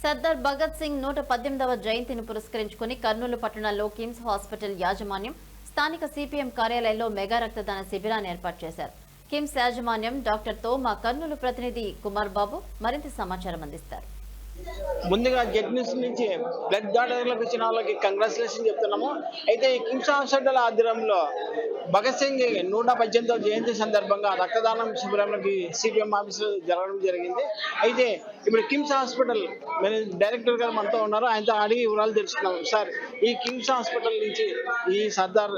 సర్దార్ భగత్ సింగ్ 118వ జయంతిని పురస్కరించుకుని కర్నూలు పట్టణంలో కిమ్స్ హాస్పిటల్ యాజమాన్యం స్థానిక సిపిఎం కార్యాలయంలో మెగా రక్తదాన శిబిరాన్ని ఏర్పాటు చేశారు. కిమ్స్ యాజమాన్యం డాక్టర్తో మా కర్నూలు ప్రతినిధి కుమార్ బాబు మరింత సమాచారం అందిస్తారు. ముందుగా జెడ్ న్యూస్ నుంచి బ్లడ్ దాటర్లకు వచ్చిన వాళ్ళకి కంగ్రాచులేషన్ చెప్తున్నాము. అయితే ఈ కిమ్స్ హాస్పిటల్ ఆధ్వర్యంలో భగత్ సింగ్ 118వ జయంతి సందర్భంగా రక్తదానం శిబిరంలోకి సిపిఎం ఆఫీసులో జరగడం జరిగింది. అయితే ఇప్పుడు కిమ్స్ హాస్పిటల్ డైరెక్టర్ గారు మనతో ఉన్నారు. ఆయనతో అడిగి వివరాలు తెలుసుకున్నాం. సార్, ఈ కిమ్స్ హాస్పిటల్ నుంచి ఈ సర్దార్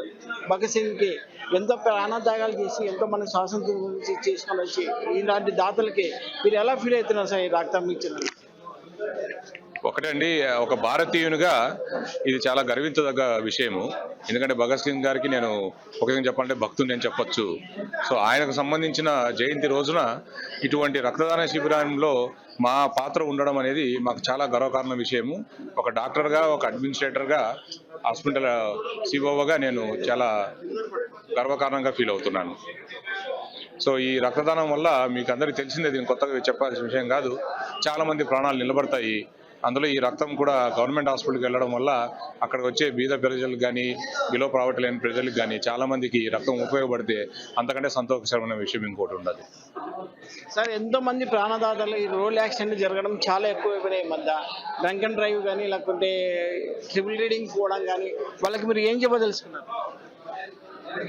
భగత్ సింగ్ కి ఎంతో ప్రాణత్యాగాలు చేసి ఎంతో మంది స్వాతంత్రం గురించి చేసుకొని వచ్చి ఇలాంటి దాతలకి మీరు ఎలా ఫీల్ అవుతున్నారు సార్ ఈ రక్తం ఇచ్చిన? ఒకటండి, ఒక భారతీయునిగా ఇది చాలా గర్వించదగ్గ విషయము. ఎందుకంటే భగత్ సింగ్ గారికి నేను ఒక విధంగా చెప్పాలంటే భక్తుని నేను చెప్పొచ్చు. సో ఆయనకు సంబంధించిన జయంతి రోజున ఇటువంటి రక్తదాన శిబిరంలో మా పాత్ర ఉండడం అనేది మాకు చాలా గర్వకారణ విషయము. ఒక డాక్టర్గా, ఒక అడ్మినిస్ట్రేటర్గా, హాస్పిటల్ సిఓగా నేను చాలా గర్వకారణంగా ఫీల్ అవుతున్నాను. సో ఈ రక్తదానం వల్ల మీకు అందరికీ తెలిసిందే, దీన్ని కొత్తగా చెప్పాల్సిన విషయం కాదు. చాలా మంది ప్రాణాలు నిలబడతాయి. అందులో ఈ రక్తం కూడా గవర్నమెంట్ హాస్పిటల్కి వెళ్ళడం వల్ల అక్కడికి వచ్చే బీద ప్రజలకు కానీ, బిలో ప్రావర్టీ లేని ప్రజలకు కానీ చాలా మందికి రక్తం ఉపయోగపడితే అంతకంటే సంతోషకరమైన విషయం ఇంకోటి ఉండదు. సార్, ఎంతో మంది ప్రాణదాతలు ఈ రోడ్ యాక్సిడెంట్ జరగడం చాలా ఎక్కువైపోయినాయి ఈ మధ్య. డ్రంక్ అండ్ డ్రైవ్ కానీ, లేకుంటే ట్రిపుల్ రీడింగ్ పోవడం కానీ, వాళ్ళకి మీరు ఏం చెప్పదలుచుకున్నారు?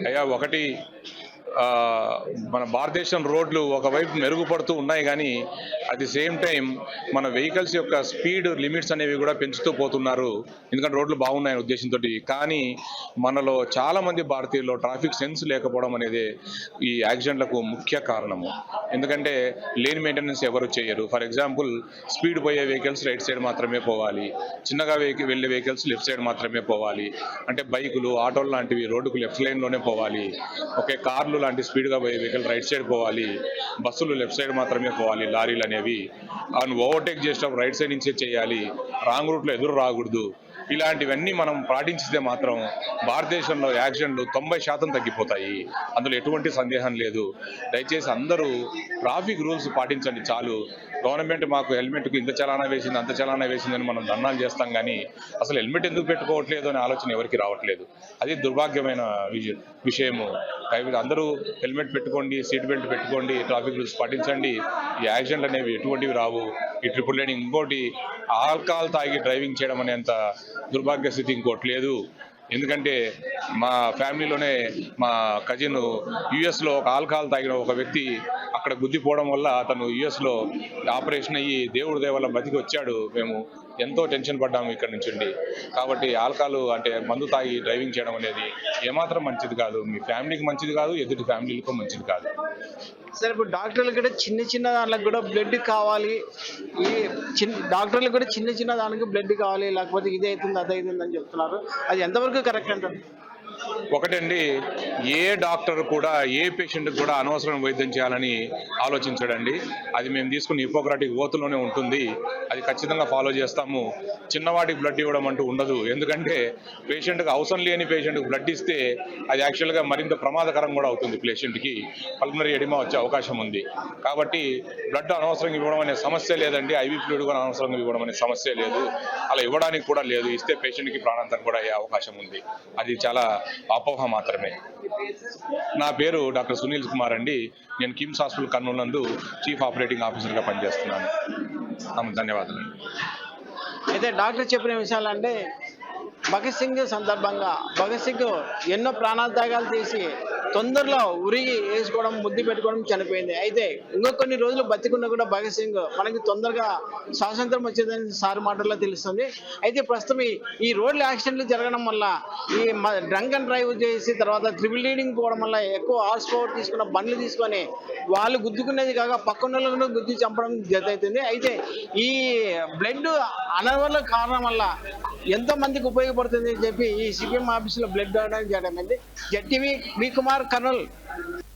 అయ్యా, ఒకటి, మన భారతదేశం రోడ్లు ఒకవైపు మెరుగుపడుతూ ఉన్నాయి, కానీ అట్ ది సేమ్ టైం మన వెహికల్స్ యొక్క స్పీడ్ లిమిట్స్ అనేవి కూడా పెంచుతూ పోతున్నారు. ఎందుకంటే రోడ్లు బాగున్నాయనే ఉద్దేశంతో. కానీ మనలో చాలా మంది భారతీయుల్లో ట్రాఫిక్ సెన్స్ లేకపోవడం అనేది ఈ యాక్సిడెంట్లకు ముఖ్య కారణము. ఎందుకంటే లేన్ మెయింటెనెన్స్ ఎవరు చేయరు. ఫర్ ఎగ్జాంపుల్, స్పీడ్ పోయే వెహికల్స్ రైట్ సైడ్ మాత్రమే పోవాలి, చిన్నగా వెళ్ళే వెహికల్స్ లెఫ్ట్ సైడ్ మాత్రమే పోవాలి. అంటే బైకులు, ఆటోలు లాంటివి రోడ్డుకు లెఫ్ట్ లైన్లోనే పోవాలి. ఓకే, కార్లు లాంటి స్పీడ్గా పోయే వెహికల్ రైట్ సైడ్ పోవాలి, బస్సులు లెఫ్ట్ సైడ్ మాత్రమే పోవాలి, లారీలు అనేవి ఓవర్టేక్ చేసేటప్పుడు రైట్ సైడ్ నుంచే చేయాలి, రాంగ్ రూట్లో ఎదురు రాకూడదు. ఇలాంటివన్నీ మనం పాటించితే మాత్రం భారతదేశంలో యాక్సిడెంట్లు 90% తగ్గిపోతాయి. అందులో ఎటువంటి సందేహం లేదు. దయచేసి అందరూ ట్రాఫిక్ రూల్స్ పాటించండి చాలు. గవర్నమెంట్ మాకు హెల్మెట్కి ఇంత చలానా వేసింది, అంత చలానా వేసిందని మనం ధర్నాలు చేస్తాం, కానీ అసలు హెల్మెట్ ఎందుకు పెట్టుకోవట్లేదు అనే ఆలోచన ఎవరికి రావట్లేదు. అది దుర్భాగ్యమైన విషయము. అందరూ హెల్మెట్ పెట్టుకోండి, సీట్ బెల్ట్ పెట్టుకోండి, ట్రాఫిక్ రూల్స్ పాటించండి. ఈ యాక్సిడెంట్ అనేవి ఎటువంటివి రావు. ఈ ట్రిపుల్ రైడింగ్, ఇంకోటి ఆల్కహాల్ తాగి డ్రైవింగ్ చేయడం అనేంత దుర్భాగ్య స్థితి ఇంకోటి లేదు. ఎందుకంటే మా ఫ్యామిలీలోనే మా కజిన్ యుఎస్లో ఒక ఆల్కహాల్ తాగిన ఒక వ్యక్తి అక్కడ గుద్దిపోవడం వల్ల అతను యుఎస్లో ఆపరేషన్ అయ్యి దేవుడి దయ వల్ల బతికి వచ్చాడు. మేము ఎంతో టెన్షన్ పడ్డాము ఇక్కడ నుంచి ఉండి. కాబట్టి ఆల్కహాల్ అంటే మందు తాగి డ్రైవింగ్ చేయడం అనేది ఏమాత్రం మంచిది కాదు. మీ ఫ్యామిలీకి మంచిది కాదు, ఎదుటి ఫ్యామిలీలకు మంచిది కాదు. సార్, ఇప్పుడు డాక్టర్లకు కూడా చిన్న దానికి కూడా బ్లడ్ కావాలి, ఈ డాక్టర్లకు కూడా చిన్న దానికి బ్లడ్ కావాలి, లేకపోతే ఇది అవుతుంది అది అవుతుంది అని చెప్తున్నారు. అది ఎంతవరకు కరెక్ట్ అంటారు? ఒకటండి, ఏ డాక్టర్ కూడా ఏ పేషెంట్ కూడా అనవసరం వైద్యం చేయాలని ఆలోచించడండి. అది మేము తీసుకున్న హిపోక్రాటిక్ ఓతులోనే ఉంటుంది. అది ఖచ్చితంగా ఫాలో చేస్తాము. చిన్నవాటికి బ్లడ్ ఇవ్వడం అంటూ ఉండదు. ఎందుకంటే పేషెంట్కి అవసరం లేని పేషెంట్కి బ్లడ్ ఇస్తే అది యాక్చువల్గా మరింత ప్రమాదకరం కూడా అవుతుంది. పేషెంట్కి పల్మనరీ ఎడిమా వచ్చే అవకాశం ఉంది. కాబట్టి బ్లడ్ అనవసరంగా ఇవ్వడం అనే సమస్య లేదండి. ఐవీ ఫ్లూయిడ్ కూడా అనవసరంగా ఇవ్వడం అనే సమస్య లేదు. అలా ఇవ్వడానికి కూడా లేదు. ఇస్తే పేషెంట్కి ప్రాణాంతరం కూడా అయ్యే అవకాశం ఉంది. అది చాలా అపోహ మాత్రమే. నా పేరు డాక్టర్ సునీల్ కుమార్ అండి. నేను కిమ్స్ హాస్పిటల్ కర్నూలు నందు చీఫ్ ఆపరేటింగ్ ఆఫీసర్గా పనిచేస్తున్నాను. ధన్యవాదాలు. అయితే డాక్టర్ చెప్పిన విషయాలు అంటే, భగత్ సింగ్ సందర్భంగా భగత్ సింగ్ ఎన్నో ప్రాణత్యాగాలు చేసి తొందరలో ఉరిగి వేసుకోవడం, ముద్దు పెట్టుకోవడం చనిపోయింది. అయితే ఇంకో కొన్ని రోజులు బతికున్నా కూడా భగత్ సింగ్ మనకి తొందరగా స్వాతంత్రం వచ్చేదని సార్ మాటల్లో తెలుస్తుంది. అయితే ప్రస్తుతం ఈ రోడ్ల యాక్సిడెంట్లు జరగడం వల్ల, ఈ డ్రంక్ అండ్ డ్రైవ్ చేసి తర్వాత ట్రిపుల్ రీడింగ్ పోవడం వల్ల ఎక్కువ హార్స్ పవర్ తీసుకున్న బండ్లు తీసుకొని వాళ్ళు గుద్దుకునేది కాక పక్కన గుద్ది చంపడం జరుగుతుంది. అయితే ఈ బ్లడ్ అనవల్ల కారణం వల్ల ఎంతో మందికి ఉపయోగపడుతుంది అని చెప్పి ఈ సిపిఎం ఆఫీసులో బ్లడ్ డొనేట్ చేయడం. Z TV, B Kumar, Kurnool.